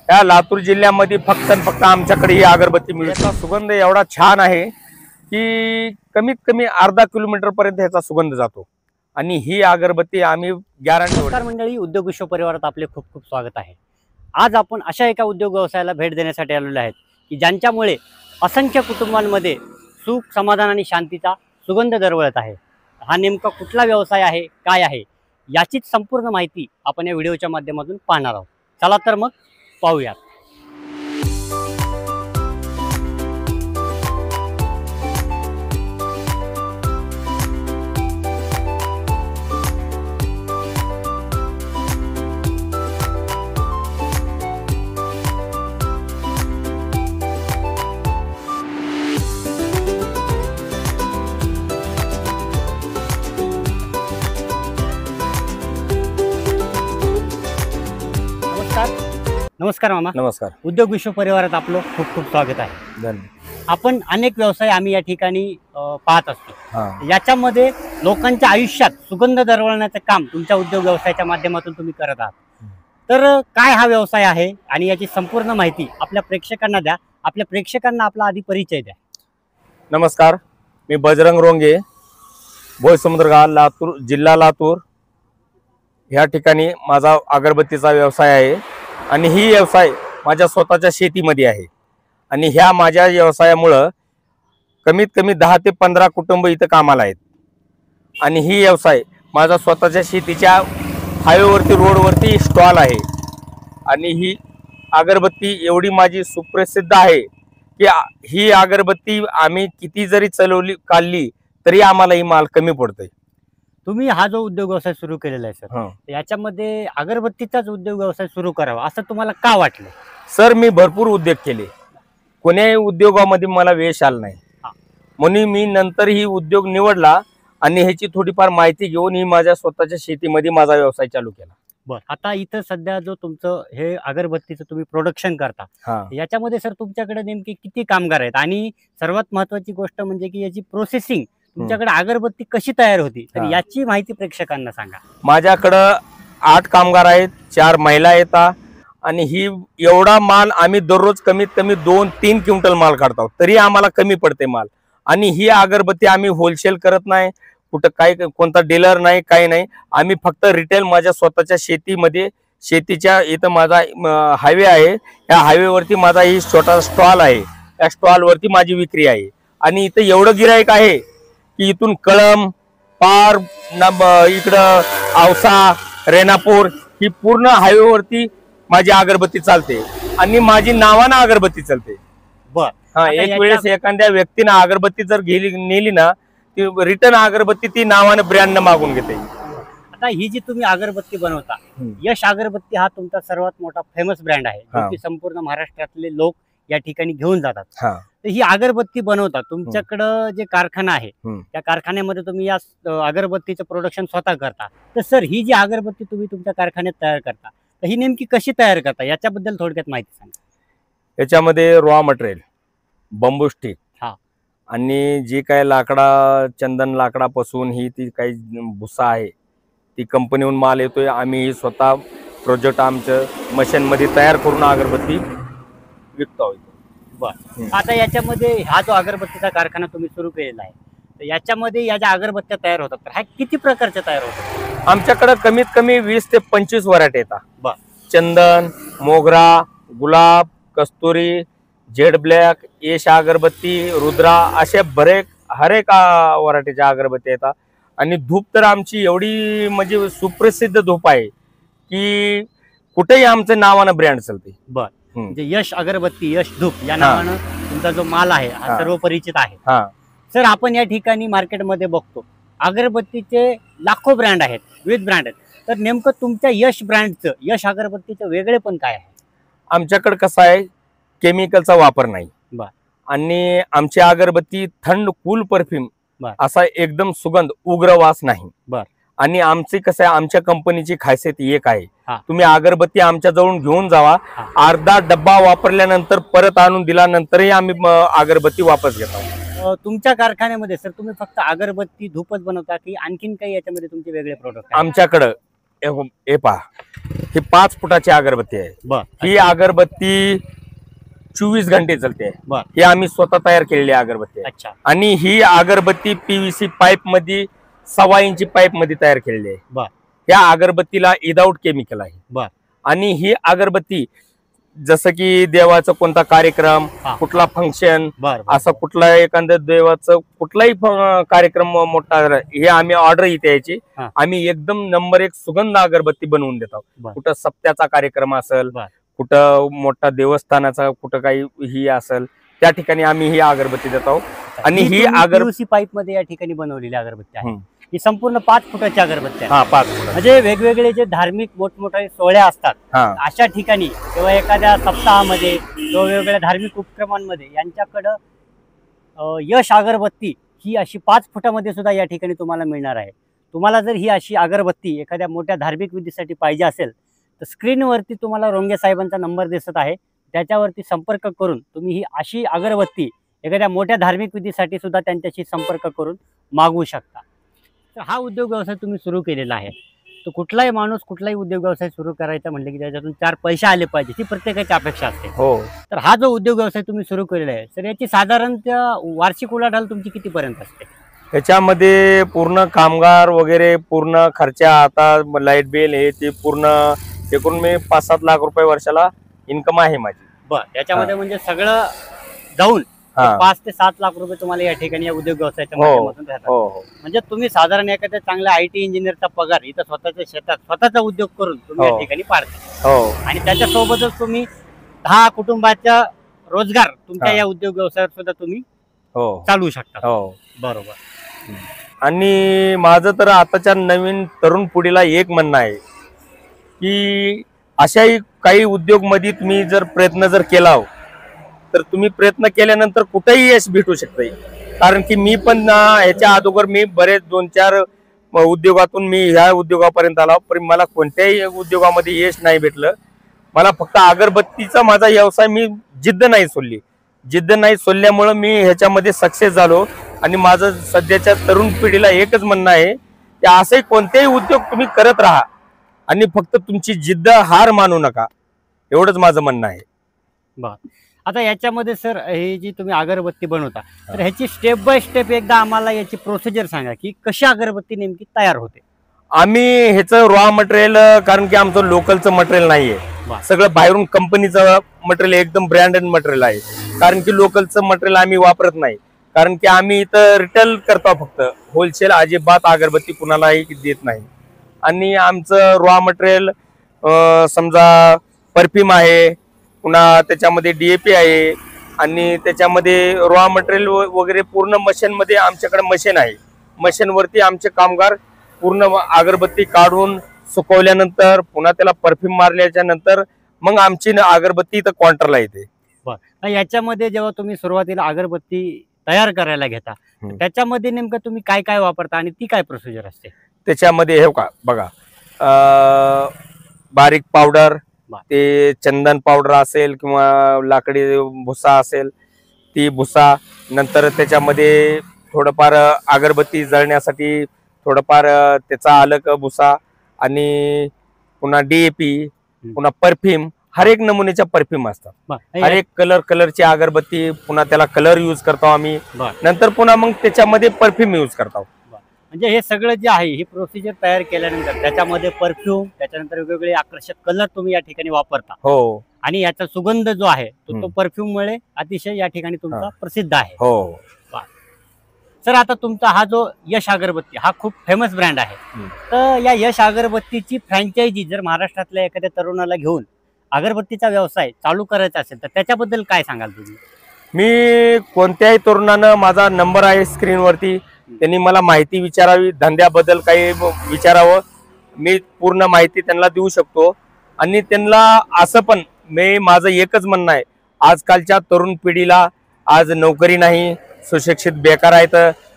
या लातूर जिल्ह्यामध्ये फक्त आणि फक्त आमच्याकडे ही अगरबत्ती मिळते। याचा सुगंध एवढा छान आहे की कमीत कमी अर्धा किलोमीटर पर्यंत याचा सुगंध जातो आणि ही अगरबत्ती आम्ही गॅरंटी। नमस्कार मंडळी, उद्योग विश्व परिवारात आपले खूप खूप स्वागत आहे। आज आपण अशा एका उद्योग व्यवसायाला भेट देण्यासाठी आलेलो आहेत की ज्यांच्यामुळे असंख्य कुटुंबांमध्ये सुख, समाधान आणि शांतीचा सुगंध दरवळत आहे। हा नेमका कुठला व्यवसाय आहे, काय आहे, याचीच संपूर्ण माहिती आपण या व्हिडिओच्या माध्यमातून पाहणार आहोत। चला तर मग पाहूयात। नमस्कार मामा। नमस्कार। उद्योग विश्व परिवारात आपलं खूप खूप स्वागत आहे। धन्यवाद। आपण अनेक व्यवसाय आम्ही या ठिकाणी पाहत असतो। याच्यामध्ये लोकांच्या आयुष्यात सुगंध दरवळण्याचं काम तुमच्या उद्योग व्यवसायाच्या माध्यमातून तुम्ही करत आहात। तर काय हा व्यवसाय आहे आणि याची संपूर्ण माहिती आपल्या प्रेक्षकांना द्या। आपल्या प्रेक्षकांना आपला आधी परिचय द्या। नमस्कार, मी बजरंग रोंगे, भोईसमुद्रगाव, लातूर जिल्हा लातूर या ठिकाणी माझा अगरबत्तीचा व्यवसाय आहे आणि ही व्यवसाय माझ्या स्वतःच्या शेतीमध्ये आहे आणि ह्या माझ्या व्यवसायामुळे कमीत कमी 10 ते 15 कुटुंब इथं कामाला आहेत आणि ही व्यवसाय माझा स्वतःच्या शेतीच्या हायवेवरती रोडवरती स्टॉल आहे आणि ही अगरबत्ती एवढी माझी सुप्रसिद्ध आहे की ही अगरबत्ती आम्ही किती जरी काढली तरी आम्हाला ही माल कमी पडतोय। तुम्ही हा जो उद्योग व्यवसाय सुरू केलेला आहे सर, याच्यामध्ये अगरबत्तीचाच उद्योग व्यवसाय सुरू करावा असं तुम्हाला का वाटलं? सर, मी भरपूर उद्योग केले, कोण्याही उद्योगामध्ये मला यश आलं नाही, म्हणून मी नंतर ही उद्योग निवडला आणि ह्याची थोडीफार माहिती घेऊन ही माझ्या स्वतःच्या शेतीमध्ये माझा व्यवसाय चालू केला। बरं, आता इथं सध्या जो तुमचं हे अगरबत्तीचं तुम्ही प्रोडक्शन करता, याच्यामध्ये सर तुमच्याकडे नेमके किती कामगार आहेत आणि सर्वात महत्वाची गोष्ट म्हणजे की याची प्रोसेसिंग, तुमच्याकडे अगरबत्ती कशी तयार होती, तर याची माहिती प्रेक्षकांना सांगा। माझ्याकडं 8 कामगार आहेत, 4 महिला येतात आणि ही एवढा माल आम्ही दररोज कमीत कमी 2-3 क्विंटल माल काढतो, तरी आम्हाला कमी पडते माल। आणि ही अगरबत्ती आम्ही होलसेल करत नाही, कुठं काय कोणता डीलर नाही, काही नाही, आम्ही फक्त रिटेल माझ्या स्वतःच्या शेतीमध्ये, शेतीच्या इथं माझा हायवे आहे, या हायवेवरती माझा ही छोटा स्टॉल आहे, या स्टॉलवरती माझी विक्री आहे आणि इथं एवढं गिराईक आहे की इथून कळंब पार इकडं औसा, रेणापूर ही पूर्ण हायवेवरती माझी अगरबत्ती चालते आणि माझी नावानं अगरबत्ती चालते। बर, एक वेळेस एखाद्या व्यक्तीनं अगरबत्ती जर नेली ना, ती रिटर्न अगरबत्ती ती नावानं ब्रँडनं मागून घेते। आता ही जी तुम्ही अगरबत्ती बनवता, यश अगरबत्ती हा तुमचा सर्वात मोठा फेमस ब्रँड आहे, जो की संपूर्ण महाराष्ट्रातले लोक या ठिकाणी घेऊन जातात। तर ही अगरबत्ती बनवतात, तुमच्याकडं जे कारखाना आहे त्या कारखान्यामध्ये तुम्ही या अगरबत्तीचं प्रोडक्शन स्वतः करता। तर सर, ही जी अगरबत्ती तुम्ही तुमच्या कारखान्यात तयार करता, तर ही नेमकी कशी तयार करता याच्याबद्दल थोडक्यात माहिती सांगा। याच्यामध्ये रॉ मटेरियल बंबू स्टिक आणि जे काय चंदन लाकडापासून ही ती काही भुसा आहे ती कंपनीहून माल येतोय, आम्ही ही स्वतः प्रोजेक्ट आमच्या मशीनमध्ये तयार करून अगरबत्ती विकतो। बरं, आता याच्यामध्ये हा जो अगरबत्तीचा कारखाना तुम्ही सुरू केलेला आहे, तर याच्यामध्ये या ज्या अगरबत्त्या तयार होतात, तर ह्या किती प्रकारच्या तयार होतात? आमच्याकडे कमीत कमी 20 ते 25 व्हरायटी येतात। बरं, चंदन, मोगरा, गुलाब, कस्तुरी, जेड ब्लॅक, यश अगरबत्ती, रुद्रा, असे हर एक व्हरायटीच्या अगरबत्ती येतात आणि धूप तर आमची एवढी म्हणजे सुप्रसिद्ध धूप आहे की कुठेही आमचं नावानं ब्रँड चालते। बरं, म्हणजे यश अगरबत्ती, यश धूप या नावानं तुमचा जो माल आहे हा सर्व परिचित आहे। सर, आपण या ठिकाणी मार्केटमध्ये बघतो अगरबत्तीचे लाखो ब्रँड आहेत, विविध ब्रँड आहेत, तर नेमकं तुमच्या यश ब्रँडचं, यश अगरबत्तीचं वेगळेपण काय आहे? आमच्याकडे कसं आहे, केमिकलचा वापर नाही आणि आमची अगरबत्ती थंड कूल परफ्यूम असा एकदम सुगंध, उग्र वास नाही। आणि आमची कसं आहे, आमच्या कंपनीची खासियत एक आहे, तुम्ही अगरबत्ती आमच्या जवळून घेऊन जावा, अर्धा डब्बा वापरल्यानंतर परत आणून दिल्यानंतरही आम्ही अगरबत्ती वापस घेतो। तुमच्या कारखान्यामध्ये सर तुम्ही फक्त अगरबत्ती धूपच बनवता की आणखीन काही याच्यामध्ये तुमचे वेगळे प्रोडक्ट? आमच्याकडे हे पहा, ही 5 फुटाची अगरबत्ती आहे. बर. ही अगरबत्ती 24 घंटे चालते. बर. ही आम्ही स्वतः तयार केलेली अगरबत्ती आहे. अच्छा. आणि ही अगरबत्ती PVC पाईप मध्ये 1.25 इंची पाईप मध्ये तयार केलेली आहे. बर. या अगरबत्तीला विदाऊट केमिकल आहे. बर. आणि ही अगरबत्ती जसं की देवाचा कोणता कार्यक्रम, कुठला फंक्शन, असं कुठला एखाद्या देवाचं कुठलाही कार्यक्रम मोठा, हे आम्ही ऑर्डर इथे यायची. आम्ही एकदम नंबर 1 सुगंध अगरबत्ती बनवून देतो. कुठं सप्त्याचा कार्यक्रम असेल, कुठं मोठा देवस्थानाचा कुठं काही ही असेल, त्या ठिकाणी आम्ही ही अगरबत्ती देतो. आणि ही अगरबत्ती पाईप मध्ये या ठिकाणी बनवलेली अगरबत्ती आहे. ही संपूर्ण 5 फुटाची अगरबत्ती आहे. 5 फुट. म्हणजे वेगवेगळे जे धार्मिक मोठमोठे सोहळे असतात अशा ठिकाणी किंवा एखाद्या सप्ताहामध्ये किंवा वेगवेगळ्या धार्मिक उपक्रमांमध्ये यांच्याकडं यश अगरबत्ती ही अशी 5 फुटामध्ये सुद्धा या ठिकाणी तुम्हाला मिळणार आहे. तुम्हाला जर ही अशी अगरबत्ती एखाद्या मोठ्या धार्मिक विधीसाठी पाहिजे असेल तर स्क्रीनवरती तुम्हाला रोंगे साहेबांचा नंबर दिसत आहे, त्याच्यावरती संपर्क करून तुम्ही ही अशी अगरबत्ती एखाद्या मोठ्या धार्मिक विधीसाठी सुद्धा त्यांच्याशी संपर्क करून मागवू शकता. तर हा उद्योग व्यवसाय तुम्ही सुरू केलेला आहे. तर कुठलाही माणूस कुठलाही उद्योग व्यवसाय सुरू करायचा म्हटलं की त्याच्यातून 4 पैसे आले पाहिजे, ही प्रत्येकाची अपेक्षा असते. हो. तर हा जो उद्योग व्यवसाय तुम्ही सुरू केलेला आहे तर याची साधारणतः वार्षिक उलाढाल तुमची कितीपर्यंत असते? याच्यामध्ये पूर्ण कामगार वगैरे पूर्ण खर्च, आता लाईट बिल हे ते पूर्ण एकूण मी 5-7 लाख रुपये वर्षाला इन्कम आहे माझी. बरं. याच्यामध्ये म्हणजे सगळं जाऊन 5 ते 7 लाख रुपये तुम्हाला या ठिकाणी या उद्योग व्यवसायाच्या माध्यमातून राहतात. म्हणजे तुम्ही साधारण एखाद्या चांगल्या IT इंजिनियरचा पगार इथं स्वतःच्या शेतात स्वतःचा उद्योग करून तुम्ही या ठिकाणी पाडता. आणि त्याच्यासोबतच तुम्ही 10 कुटुंबाचा रोजगार तुमच्या या उद्योग व्यवसायात सुद्धा तुम्ही चालवू शकता. बरोबर. आणि माझं तर आताच्या नवीन तरुण पिढीला एक म्हणणं आहे की अशाही काही उद्योग मध्ये तुम्ही जर प्रयत्न जर केला तर तुम्ही प्रयत्न केल्यानंतर कुठेही यश भेटू शकते. कारण की मी पण ह्याच्या अगोदर मी बरेच 2-4 उद्योगातून मी ह्या उद्योगापर्यंत आलो, पण मला कोणत्याही उद्योगामध्ये यश नाही भेटलं. मला फक्त अगरबत्तीचा माझा व्यवसाय, मी जिद्द नाही सोडल्यामुळे मी ह्याच्यामध्ये सक्सेस झालो. आणि माझं सध्याच्या तरुण पिढीला एकच म्हणणं आहे की असे कोणतेही उद्योग तुम्ही करत राहा आणि फक्त तुमची जिद्द हार मानू नका, एवढंच माझं म्हणणं आहे. बर. आता याच्यामध्ये सर हे जी तुम्ही अगरबत्ती बनवता तर ह्याची स्टेप बाय स्टेप एकदा आम्हाला याची प्रोसिजर सांगा की कशी अगरबत्ती नेमकी तयार होते. आम्ही ह्याचं रॉ मटेरियल, कारण की आमचं लोकलचं मटेरियल नाहीये, सगळं बाहेरून कंपनीचं मटेरियल, एकदम ब्रँडेड मटेरियल आहे. कारण की लोकलचं मटेरियल आम्ही वापरत नाही, कारण की आम्ही इथं रिटेल करतो, फक्त होलसेल अजिबात अगरबत्ती कुणालाही देत नाही. आणि आमचं रॉ मटेरियल समजा परफ्यूम आहे, पुन्हा त्याच्यामध्ये DAP आहे, आणि त्याच्यामध्ये रॉ मटेरियल वगैरे पूर्ण मशीनमध्ये आमच्याकडे मशीन आहे. मशीनवरती आमचे कामगार पूर्ण अगरबत्ती काढून सुकवल्यानंतर पुन्हा त्याला परफ्यूम मारल्याच्या नंतर मग आमची अगरबत्ती इथं काउंटरला येते. बरं. याच्यामध्ये जेव्हा तुम्ही सुरुवातीला अगरबत्ती तयार करायला घेता त्याच्यामध्ये नेमकं तुम्ही काय काय वापरता आणि ती काय प्रोसिजर असते? त्याच्यामध्ये हे बघा, बारीक पावडर, ते चंदन पावडर असेल किंवा लाकडी भुसा असेल, ती भुसा, नंतर त्याच्यामध्ये थोडंफार अगरबत्ती जळण्यासाठी थोडंफार त्याचा अलग भुसा, आणि पुन्हा DAP, पुन्हा परफ्यूम, हर एक नमुनेच्या परफ्यूम असतात. हर एक कलरची अगरबत्ती, पुन्हा त्याला कलर यूज करतो आम्ही, नंतर पुन्हा मग त्याच्यामध्ये परफ्यूम यूज करतो. म्हणजे हे सगळं जे आहे ही प्रोसिजर तयार केल्यानंतर त्याच्यामध्ये परफ्यूम, त्याच्यानंतर वेगवेगळे आकर्षक कलर तुम्ही या ठिकाणी वापरता. हो. आणि याचा सुगंध जो आहे तो परफ्यूम मुळे अतिशय या ठिकाणी तुमचा प्रसिद्ध आहे. हो. सर, आता तुमचा हा जो यश अगरबत्ती हा खूप फेमस ब्रँड आहे, तर या यश अगरबत्तीची फ्रँचायझी जर महाराष्ट्रातल्या एखाद्या तरुणाला घेऊन अगरबत्तीचा व्यवसाय चालू करायचा असेल तर त्याच्याबद्दल काय सांगाल तुम्ही? मी कोणत्याही तरुणानं, माझा नंबर आहे स्क्रीनवरती, त्यांनी मला माहिती विचारावी, धंद्याबद्दल काही विचारावं, मी पूर्ण माहिती त्यांना देऊ शकतो. आणि त्यांना असं पण माझं एकच म्हणणं आहे, आजकालच्या तरुण पिढीला आज नोकरी नाही, सुशिक्षित बेकार आहेत,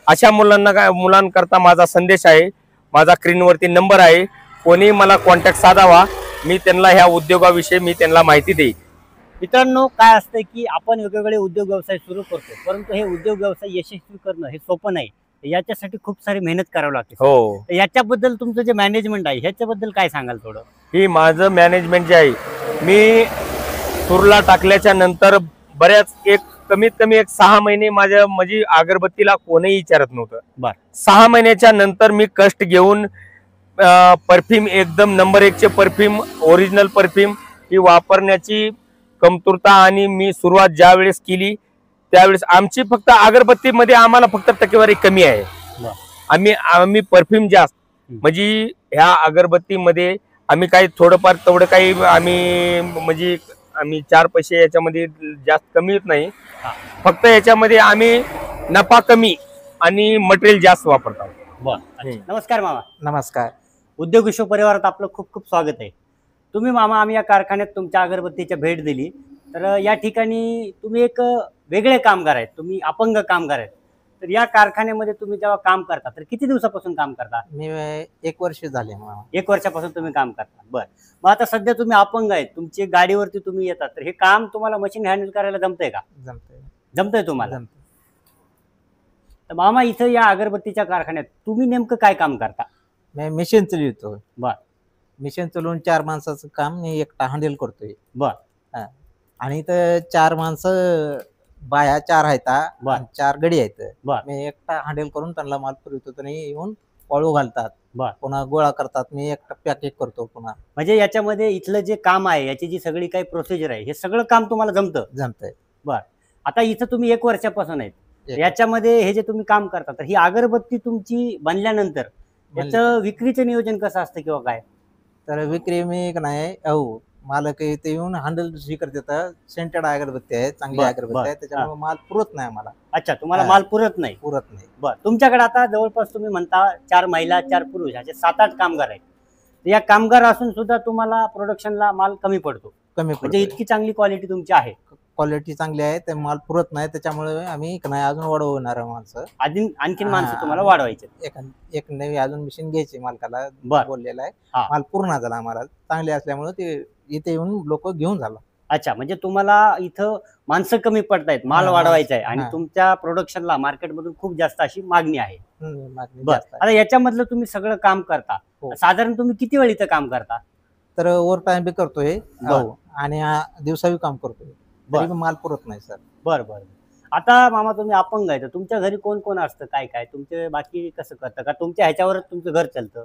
अशा मुलांकरता माझा संदेश आहे. माझा स्क्रीनवरती नंबर आहे, कोणी मला कॉन्टॅक्ट साधावा, मी त्यांना ह्या उद्योगाविषयी मी त्यांना माहिती देईन. मित्रांनो, काय असतं की आपण वेगवेगळे उद्योग व्यवसाय सुरू करतो, परंतु हे उद्योग व्यवसाय यशस्वी करणं हे सोपं नाही. याच्यासाठी खूप सारी मेहनत करावी लागते. हो, तर याच्याबद्दल तुमचं जे मॅनेजमेंट आहे ह्याच्याबद्दल काय सांगाल थोडं? ही माझं मॅनेजमेंट जे आहे, मी तुरला टाकल्याच्या नंतर बऱ्याच कमीत कमी 6 महिने माझ्या म्हणजे अगरबत्तीला कोणीही विचारत नव्हतं. बर. 6 महिन्याच्या नंतर मी कष्ट घेऊन परफ्यूम एकदम नंबर 1 चे परफ्यूम, ओरिजिनल परफ्यूम ही वापरण्याची कमतरता आणि मी सुरुवात ज्या वेळेस केली त्यावेळेस आमची फक्त अगरबत्तीमध्ये आम्हाला फक्त टक्केवारी कमी आहे. आम्ही परफ्यूम जास्त म्हणजे ह्या अगरबत्तीमध्ये आम्ही काही थोडंफार तेवढं काही म्हणजे आम्ही 4 पैसे याच्यामध्ये जास्त कमी होत नाही. फक्त याच्यामध्ये आम्ही नफा कमी आणि मटेरियल जास्त वापरतो. नमस्कार मामा. नमस्कार. उद्योग विश्व परिवारात आपलं खूप खूप स्वागत आहे. तुम्ही मामा, आम्ही या कारखान्यात तुमच्या अगरबत्तीच्या भेट दिली. तर या ठिकाणी तुम्ही एक वेगळे कामगार आहेत, तुम्ही अपंग कामगार आहेत. तर या कारखान्यामध्ये तुम्ही जेव्हा काम करता तर किती दिवसापासून काम करता? मी 1 वर्ष झाले. 1 वर्षापासून तुम्ही काम करता. बरं. मग आता सध्या तुम्ही अपंग आहेत, तुमची गाडीवरती तुम्ही येतात, तर हे काम तुम्हाला मशीन हँडल करायला जमतंय का? जमतंय तुम्हाला? तर मामा, इथं या अगरबत्तीच्या कारखान्यात तुम्ही नेमकं काय काम करता? मी मशीन चालवतो. बर. मशीन चालवून 4 माणसाचं काम मी एकटा हँडल करतोय. बर. आणि इथं 4 माणसं, बाया 4 आहेत, 4 गडी आहेत. मी एकटा हँडल करून त्यांना माल पुरवतो. त्यांनी येऊन वाळू घालतात, पुन्हा गोळा करतात, मी एकटा पॅकेट करतो. पुन्हा म्हणजे याच्यामध्ये इथलं जे काम आहे, याची जी सगळी काही प्रोसिजर आहे, हे सगळं काम तुम्हाला जमतंय? बर. आता इथं तुम्ही 1 वर्षापासून आहेत, याच्यामध्ये हे जे तुम्ही काम करता, तर ही अगरबत्ती तुमची बनल्यानंतर याचं विक्रीचं नियोजन कसं असतं किंवा काय? तर विक्री मी नाही, मालक इथे येऊन हँडल स्वीकार देतात. सेंटेड अगरबत्ती आहे, चांगली अगरबत्ती आहे, त्याच्यामुळे माल पुरत नाही आम्हाला. अच्छा, तुम्हाला माल पुरत नाही? बरं. तुमच्याकडे आता जवळपास तुम्ही म्हणता 4 महिला 4 पुरुष असे 7-8 कामगार आहेत. या कामगार असून सुद्धा तुम्हाला प्रोडक्शनला माल कमी पडतो? म्हणजे इतकी चांगली क्वालिटी तुमची आहे? क्वालिटी चांगली आहे, ते माल पुरत नाही, त्याच्यामुळे आम्ही अजून वाढवणार माणसं, आणखीन माणसं तुम्हाला वाढवायचे. एक नवी अजून मशीन घ्यायची मालकाला बोललेला आहे. माल पूर्ण झाला आम्हाला, चांगले असल्यामुळे ते इथे येऊन लोक घेऊन झाला. अच्छा, म्हणजे तुम्हाला इथं माणसं कमी पडतायत, माल वाढवायचा आहे आणि तुमच्या प्रोडक्शनला मार्केटमधून खूप जास्त अशी मागणी आहे. आता याच्यामधलं तुम्ही सगळं काम करता, साधारण तुम्ही किती वेळ इथं काम करता? तर ओव्हर टाइम बी करतोय आणि दिवसावी काम करतोय, तरी माल पुरत नाही सर. बरं. आता मामा, तुम्ही अपंग आहे, तर तुमच्या घरी कोण कोण असतं, काय तुमचे बाकी कसं करतं का तुमच्या ह्याच्यावरच तुमचं घर चालतं?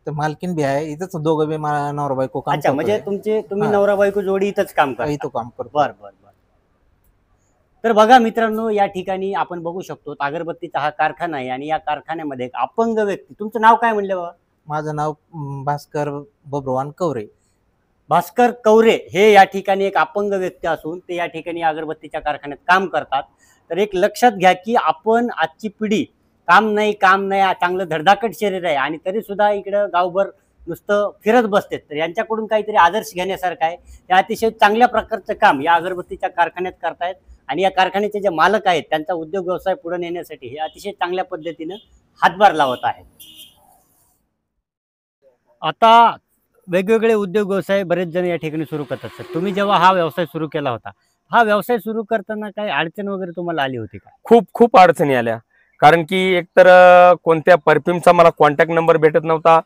तर मालकीन बी आहे इथंच, दोघं बी नवरा बायको काम. अच्छा, म्हणजे तुम्ही नवरा बायको जोडी इथंच काम करता? इथं काम करतो. बरं. तर बघा मित्रांनो, या ठिकाणी आपण बघू शकतो अगरबत्तीचा हा कारखाना आहे आणि या कारखान्यामध्ये एक अपंग व्यक्ती, तुमचं नाव काय म्हणलं बाबा? माझं नाव भास्कर बब्रवान कवरे. भास्कर कवरे हे या ठिकाणी एक अपंग व्यक्ती असून ते या ठिकाणी अगरबत्तीच्या कारखान्यात काम करतात. तर एक लक्षात घ्या की आपण आजची पिढी काम नाही चांगलं धडधाकट शरीर आहे आणि तरी सुद्धा इकडं गावभर नुसतं फिरत बसते. तर यांच्याकडून काहीतरी आदर्श घेण्यासारखं आहे. हे अतिशय चांगल्या प्रकारचं काम या अगरबत्तीच्या कारखान्यात करतायत आणि या कारखान्याचे जे मालक आहेत त्यांचा उद्योग व्यवसाय पुढे नेण्यासाठी हे अतिशय चांगल्या पद्धतीनं हातभार लावत आहेत. आता वेगवेगळे उद्योग व्यवसाय बरेच जण या ठिकाणी सुरू करतात. तुम्ही जेव्हा हा व्यवसाय सुरू केला होता, हा व्यवसाय सुरू करताना काही अडचण वगैरे तुम्हाला आली होती का? खूप अडचणी आल्या. कारण की एकतर कोणत्या परफ्यूमचा मला कॉन्टॅक्ट नंबर भेटत नव्हता,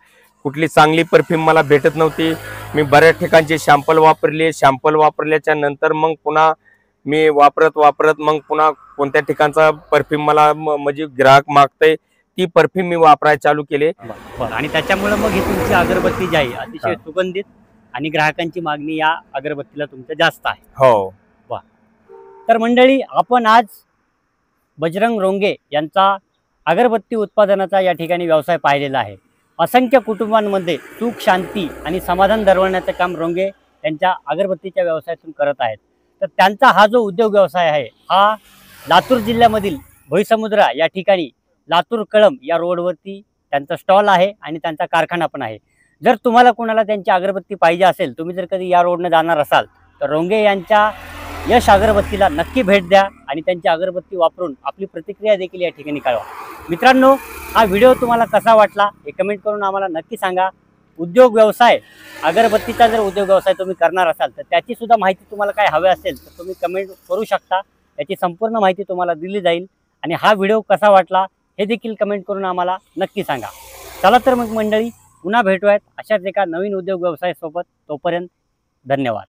कुठली चांगली परफ्यूम मला भेटत नव्हती. मी बऱ्याच ठिकाणचे शॅम्पल वापरल्याच्या नंतर मग पुन्हा मी वापरत मग पुन्हा कोणत्या ठिकाणचा परफ्यूम मला म्हणजे ग्राहक मागतंय ती परफ्यूम मी वापरायला चालू केले. आणि त्याच्यामुळे मग ही तुमची अगरबत्ती जी आहे अतिशय सुगंधित आणि ग्राहकांची मागणी या अगरबत्तीला तुमच्या जास्त आहे. हो. तर मंडळी, आपण आज बजरंग रोंगे यांचा अगरबत्ती उत्पादनाचा या ठिकाणी व्यवसाय पाहिलेला आहे. असंख्य कुटुंबांमध्ये सुख, शांती आणि समाधान दरवण्याचं काम रोंगे त्यांच्या अगरबत्तीच्या व्यवसायातून करत आहेत. तर त्यांचा हा जो उद्योग व्यवसाय आहे हा लातूर जिल्ह्यामधील भोईसमुद्रा या ठिकाणी लातूर कळंब या रोडवरती त्यांचा स्टॉल आहे आणि त्यांचा कारखाना पण आहे. जर तुम्हाला कोणाला त्यांची अगरबत्ती पाहिजे असेल, तुम्ही जर कधी या रोडने जाणार असाल तर रोंगे यांच्या यश अगरबत्तीला नक्की भेट द्या आणि त्यांची अगरबत्ती वापरून आपली प्रतिक्रिया देखील या ठिकाणी कळवा. मित्रांनो, हा व्हिडिओ तुम्हाला कसा वाटला हे कमेंट करून आम्हाला नक्की सांगा. उद्योग व्यवसाय, अगरबत्तीचा जर उद्योग व्यवसाय तुम्ही करणार असाल तर त्याची सुद्धा माहिती तुम्हाला काय हवी असेल तर तुम्ही कमेंट करू शकता. याची संपूर्ण माहिती तुम्हाला दिली जाईल. आणि हा व्हिडिओ कसा वाटला हे देखील कमेंट करून आम्हाला नक्की सांगा. चला तर मग मंडळी, पुन्हा भेटूयात अशाच एका नवीन उद्योग व्यवसायासोबत. तोपर्यंत धन्यवाद.